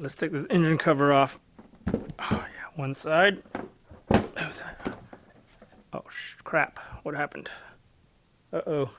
Let's take this engine cover off. Oh yeah, one side. Oh crap, what happened? Uh-oh.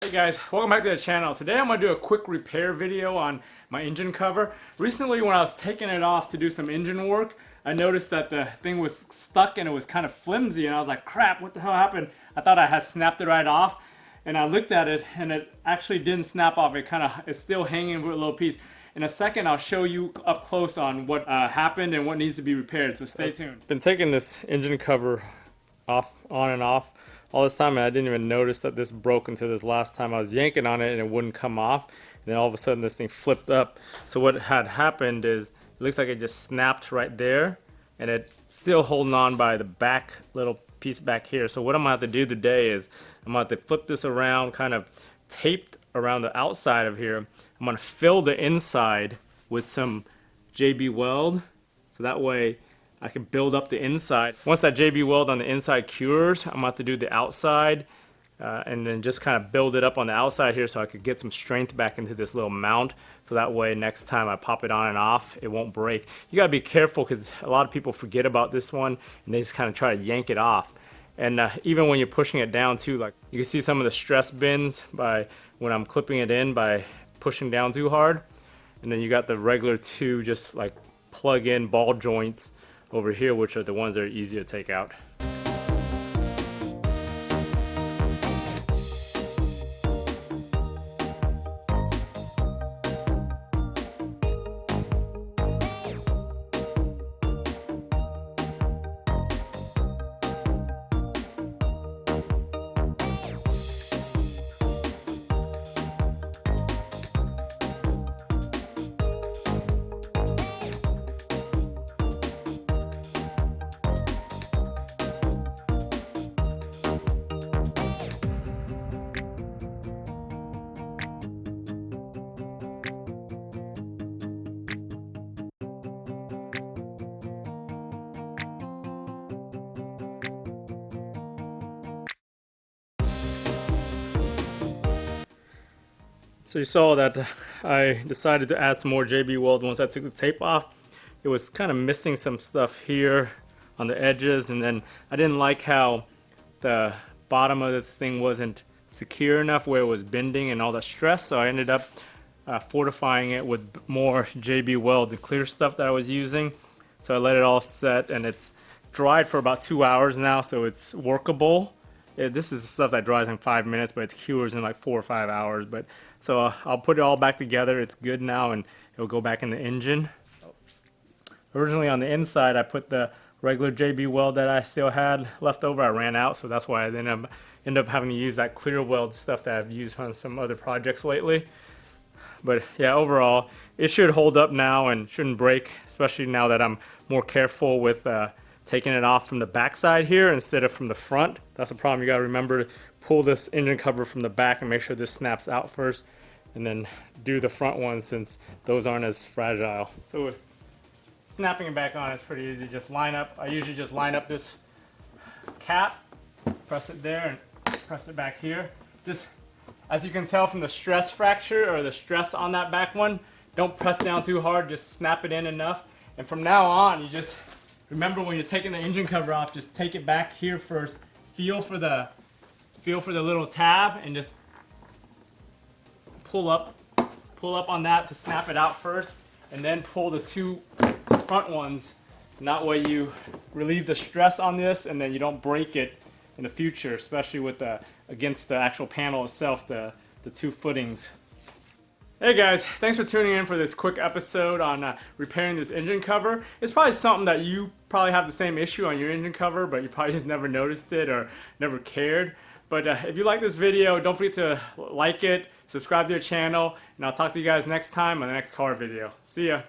Hey guys, welcome back to the channel. Today I'm going to do a quick repair video on my engine cover. Recently when I was taking it off to do some engine work, I noticed that the thing was stuck and it was kind of flimsy, and I was like, crap, what the hell happened? I thought I had snapped it right off, and I looked at it and it actually didn't snap off. It kind of is still hanging with a little piece. In a second I'll show you up close on what happened and what needs to be repaired, so stay tuned. Been taking this engine cover off, on and off all this time, and I didn't even notice that this broke until this last time. I was yanking on it and it wouldn't come off, and then all of a sudden this thing flipped up. So what had happened is, it looks like it just snapped right there, and it's still holding on by the back little piece back here. So what I'm gonna have to do today is I'm gonna have to flip this around, kind of taped around the outside of here. I'm gonna fill the inside with some JB Weld, so that way I can build up the inside. Once that JB Weld on the inside cures, I'm about to do the outside and then just kind of build it up on the outside here so I could get some strength back into this little mount, so that way next time I pop it on and off, it won't break. You gotta be careful because a lot of people forget about this one and they just kind of try to yank it off. And even when you're pushing it down too, like you can see some of the stress bins by when I'm clipping it in by pushing down too hard. And then you got the regular two just like plug-in ball joints over here, which are the ones that are easy to take out. So you saw that I decided to add some more JB Weld once I took the tape off. It was kind of missing some stuff here on the edges, and then I didn't like how the bottom of this thing wasn't secure enough where it was bending and all that stress, so I ended up fortifying it with more JB Weld, the clear stuff that I was using. So I let it all set, and it's dried for about 2 hours now, so it's workable. This is the stuff that dries in 5 minutes, but it cures in like 4 or 5 hours. But so I'll put it all back together. It's good now, and it'll go back in the engine. Originally on the inside, I put the regular JB Weld that I still had left over. I ran out, so that's why I ended up having to use that clear weld stuff that I've used on some other projects lately. But yeah, overall, it should hold up now and shouldn't break, especially now that I'm more careful with taking it off from the back side here instead of from the front. That's the problem. You got to remember to pull this engine cover from the back and make sure this snaps out first, and then do the front ones since those aren't as fragile. So with snapping it back on, it's pretty easy. Just line up. I usually just line up this cap, press it there, and press it back here. Just as you can tell from the stress fracture or the stress on that back one, don't press down too hard. Just snap it in enough. And from now on, you just remember when you're taking the engine cover off, just take it back here first. Feel for the little tab and just pull up on that to snap it out first, and then pull the two front ones. And that way you relieve the stress on this, and then you don't break it in the future, especially with against the actual panel itself, the two footings. Hey guys, thanks for tuning in for this quick episode on repairing this engine cover. It's probably something that you probably have the same issue on your engine cover, but you probably just never noticed it or never cared. But if you like this video, don't forget to like it, subscribe to your channel, and I'll talk to you guys next time on the next car video. See ya.